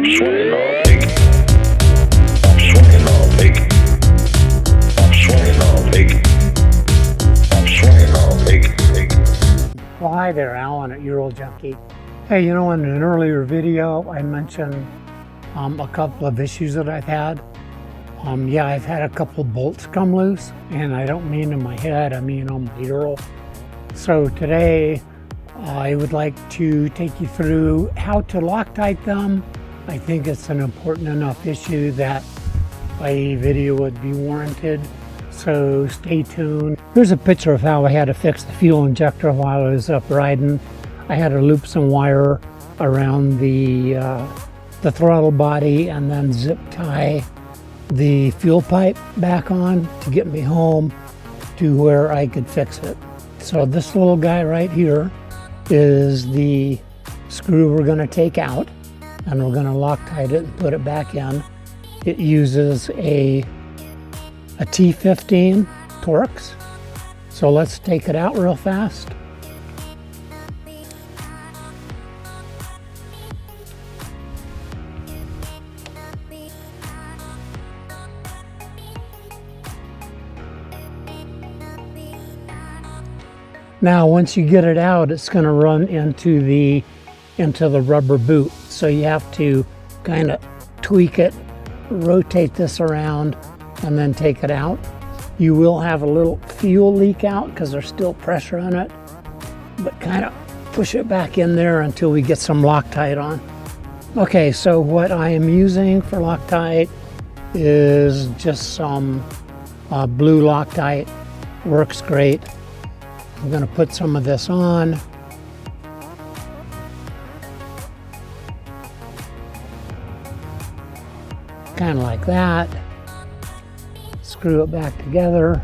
swinging all big. I'm swinging all big. I'm swinging all big. I'm swinging all big. Well, hi there, Alan at Ural Junkie. Hey, in an earlier video, I mentioned a couple of issues that I've had. Yeah, I've had a couple bolts come loose, and I don't mean in my head, I mean on my Ural. So today, I would like to take you through how to Loctite them. I think it's an important enough issue that a video would be warranted. So stay tuned. Here's a picture of how I had to fix the fuel injector while I was up riding. I had to loop some wire around the throttle body and then zip tie the fuel pipe back on to get me home to where I could fix it. So this little guy right here is the screw we're going to take out, and we're going to Loctite it and put it back in. It uses a T15 Torx. So let's take it out real fast. Now, once you get it out, it's going to run into the rubber boot. So you have to kind of tweak it, rotate this around, and then take it out. You will have a little fuel leak out because there's still pressure on it, but kind of push it back in there until we get some Loctite on. Okay, so what I am using for Loctite is just some blue Loctite. Works great. I'm going to put some of this on. Kind of like that. Screw it back together.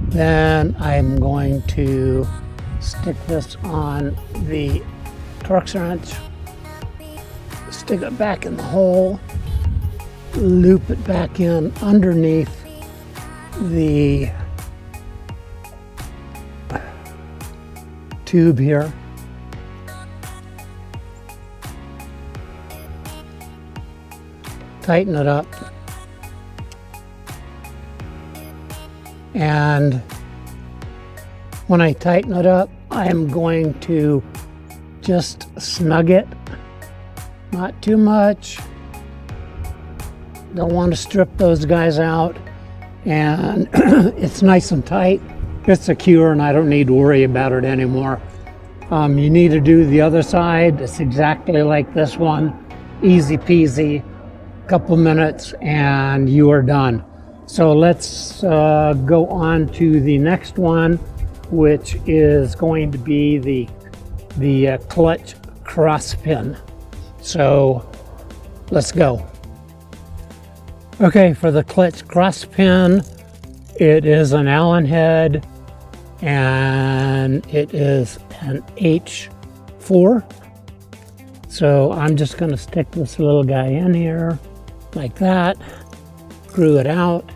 Then I'm going to stick this on the Torx wrench. Stick it back in the hole. Loop it back in underneath the tube here. Tighten it up. And when I tighten it up, I'm going to just snug it. Not too much. Don't want to strip those guys out, and it's nice and tight. It's secure, and I don't need to worry about it anymore. You need to do the other side. It's exactly like this one. Easy peasy, couple minutes, and you are done. So let's go on to the next one, which is going to be the clutch cross pin. So let's go. Okay, for the clutch cross pin, it is an Allen head, and it is an H4. So I'm just going to stick this little guy in here like that, screw it out.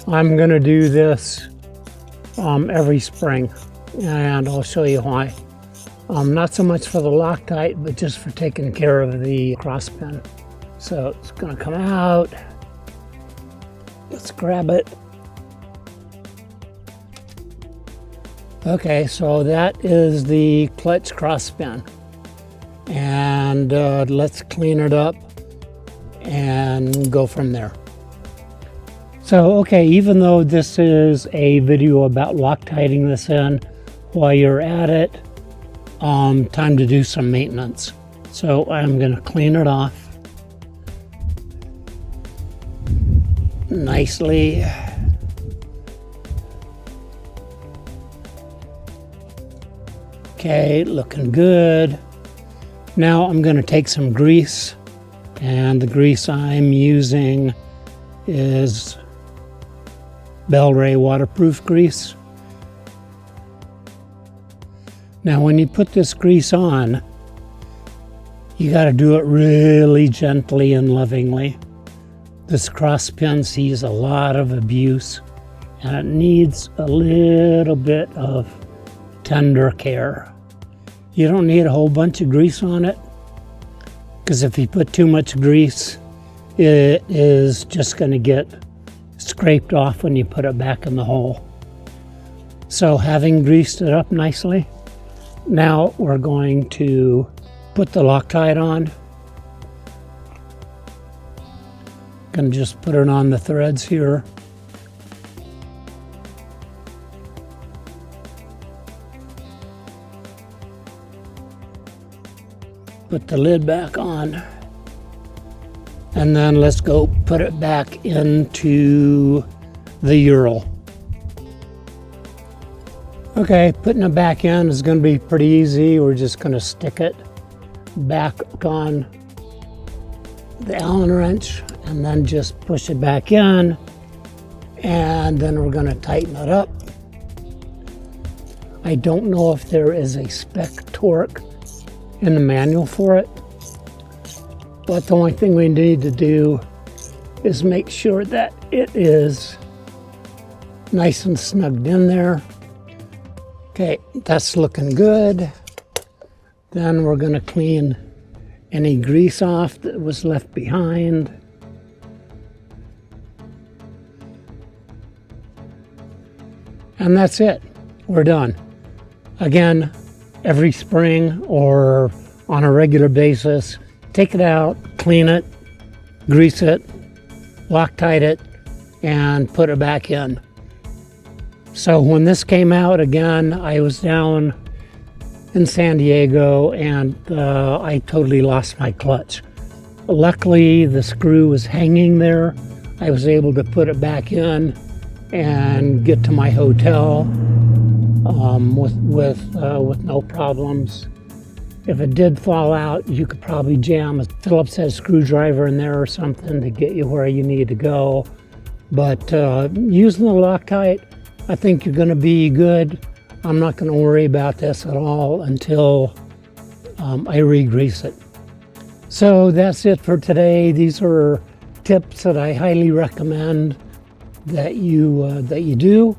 I'm going to do this every spring, and I'll show you why. Not so much for the Loctite, but just for taking care of the cross pin. So it's going to come out. Let's grab it. Okay, so that is the clutch cross pin. And let's clean it up and go from there. So, okay, even though this is a video about Loctiting this in, while you're at it, time to do some maintenance. So I'm going to clean it off nicely. Okay, looking good. Now I'm going to take some grease, and the grease I'm using is Bel-Ray waterproof grease. Now when you put this grease on, you got to do it really gently and lovingly. This cross pin sees a lot of abuse, and it needs a little bit of tender care. You don't need a whole bunch of grease on it, because if you put too much grease, it is just going to get scraped off when you put it back in the hole. So having greased it up nicely, now we're going to put the Loctite on. Gonna just put it on the threads here. Put the lid back on. And then let's go put it back into the Ural. Okay, putting it back in is going to be pretty easy. We're just going to stick it back on the Allen wrench and then just push it back in, and then we're going to tighten it up. I don't know if there is a spec torque in the manual for it, but the only thing we need to do is make sure that it is nice and snugged in there. Okay, that's looking good. Then we're going to clean any grease off that was left behind. And that's it. We're done. Again, every spring or on a regular basis, take it out, clean it, grease it, Loctite it, and put it back in. So when this came out, again, I was down in San Diego and I totally lost my clutch. Luckily, the screw was hanging there. I was able to put it back in and get to my hotel with no problems. If it did fall out, you could probably jam a Phillips head screwdriver in there or something to get you where you need to go. But using the Loctite, I think you're going to be good. I'm not going to worry about this at all until I re-grease it. So that's it for today. These are tips that I highly recommend that you do.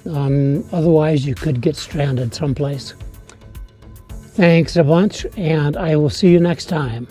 Otherwise, you could get stranded someplace. Thanks a bunch, and I will see you next time.